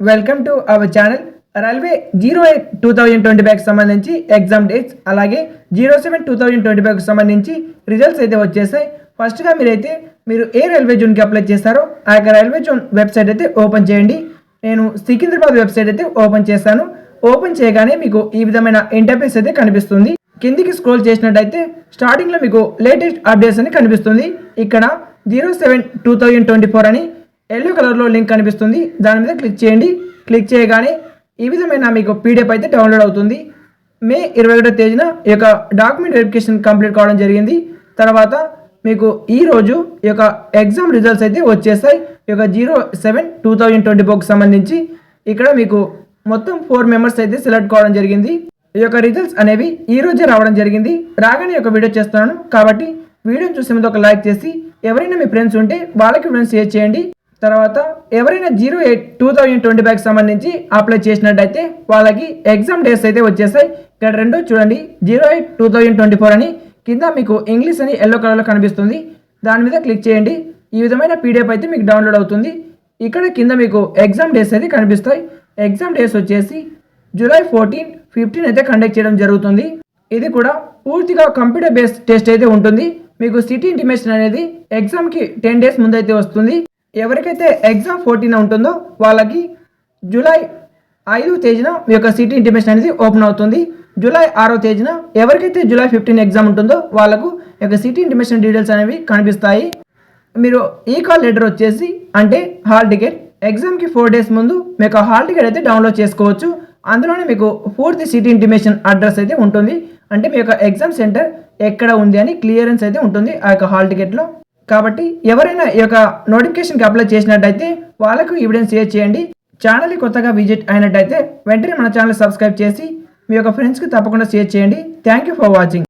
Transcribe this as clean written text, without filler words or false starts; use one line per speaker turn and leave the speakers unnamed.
Welcome to our channel. Railway 08/2025 సంబంధించి exam dates, అలాగే 07/2025 సంబంధించి రిజల్ట్స్ అయితే వచ్చేసాయి. ఫస్ట్గా మీరు ఏ రైల్వే జోన్కి అప్లై చేస్తారో ఆ యొక్క రైల్వే జోన్ వెబ్సైట్ అయితే ఓపెన్ చేయండి. నేను సికింద్రాబాద్ వెబ్సైట్ అయితే ఓపెన్ చేశాను. ఓపెన్ చేయగానే మీకు ఈ విధమైన ఇంటర్ఫేస్ అయితే కనిపిస్తుంది. కిందికి స్క్రోల్ చేసినట్టయితే స్టార్టింగ్లో మీకు లేటెస్ట్ అప్డేట్స్ అని కనిపిస్తుంది. ఇక్కడ 07/2024 అని ఎల్లో కలర్లో లింక్ కనిపిస్తుంది. దాని మీద క్లిక్ చేయండి. క్లిక్ చేయగానే ఈ విధమైన మీకు పీడిఎఫ్ అయితే డౌన్లోడ్ అవుతుంది. మే 21వ తేదీన ఈ యొక్క డాక్యుమెంట్ వెరిఫికేషన్ కంప్లీట్ కావడం జరిగింది. తర్వాత మీకు ఈరోజు ఈ యొక్క ఎగ్జామ్ రిజల్ట్స్ అయితే వచ్చేసాయి. ఈ యొక్క 07/2024కి సంబంధించి ఇక్కడ మీకు మొత్తం 4 మెంబర్స్ అయితే సెలెక్ట్ కావడం జరిగింది. ఈ యొక్క రిజల్ట్స్ అనేవి ఈ రోజే రావడం జరిగింది. రాగానే ఒక వీడియో చేస్తున్నాను కాబట్టి వీడియోని చూసే ముందు ఒక లైక్ చేసి ఎవరైనా మీ ఫ్రెండ్స్ ఉంటే వాళ్ళకి ఫ్రెండ్స్ షేర్ చేయండి. తర్వాత ఎవరైనా 08/2025 సంబంధించి అప్లై చేసినట్టయితే వాళ్ళకి ఎగ్జామ్ డేట్స్ అయితే వచ్చేసాయి. ఇక్కడ రెండో చూడండి, 08/2024 అని కింద మీకు ఇంగ్లీష్ అని ఎల్లో కలర్లో కనిపిస్తుంది. దాని మీద క్లిక్ చేయండి. ఈ విధమైన పీడిఎఫ్ అయితే మీకు డౌన్లోడ్ అవుతుంది. ఇక్కడ కింద మీకు ఎగ్జామ్ డేట్స్ అయితే కనిపిస్తాయి. ఎగ్జామ్ డేట్స్ వచ్చేసి జూలై 14, 15 అయితే కండక్ట్ చేయడం జరుగుతుంది. ఇది కూడా పూర్తిగా కంప్యూటర్ బేస్డ్ టెస్ట్ అయితే ఉంటుంది. మీకు సిటీ ఇంటిమేషన్ అనేది ఎగ్జామ్కి 10 డేస్ ముందు అయితే వస్తుంది. ఎవరికైతే ఎగ్జామ్ 14 ఉంటుందో వాళ్ళకి జూలై 5వ తేదీన మీ యొక్క సిటీ ఇంటిమేషన్ అనేది ఓపెన్ అవుతుంది. జూలై 6వ తేదీన ఎవరికైతే జూలై 15 ఎగ్జామ్ ఉంటుందో వాళ్ళకు ఈ యొక్క సిటీ ఇంటిమేషన్ డీటెయిల్స్ అనేవి కనిపిస్తాయి. మీరు ఈ కాల్ లెటర్ వచ్చేసి అంటే హాల్ టికెట్ ఎగ్జామ్కి 4 డేస్ ముందు మీ యొక్క హాల్ టికెట్ అయితే డౌన్లోడ్ చేసుకోవచ్చు. అందులోనే మీకు పూర్తి సిటీ ఇంటిమేషన్ అడ్రస్ అయితే ఉంటుంది. అంటే మీ యొక్క ఎగ్జామ్ సెంటర్ ఎక్కడ ఉంది అని క్లియరెన్స్ అయితే ఉంటుంది ఆ యొక్క హాల్ టికెట్లో. కాబట్టి ఎవరైనా ఈ యొక్క నోటిఫికేషన్కి అప్లై చేసినట్టయితే వాళ్ళకు ఎవిడెన్స్ షేర్ చేయండి. ఛానల్ని కొత్తగా విజిట్ అయినట్టయితే వెంటనే మన ఛానల్ సబ్స్క్రైబ్ చేసి మీ యొక్క ఫ్రెండ్స్కి తప్పకుండా షేర్ చేయండి. Thank you for watching.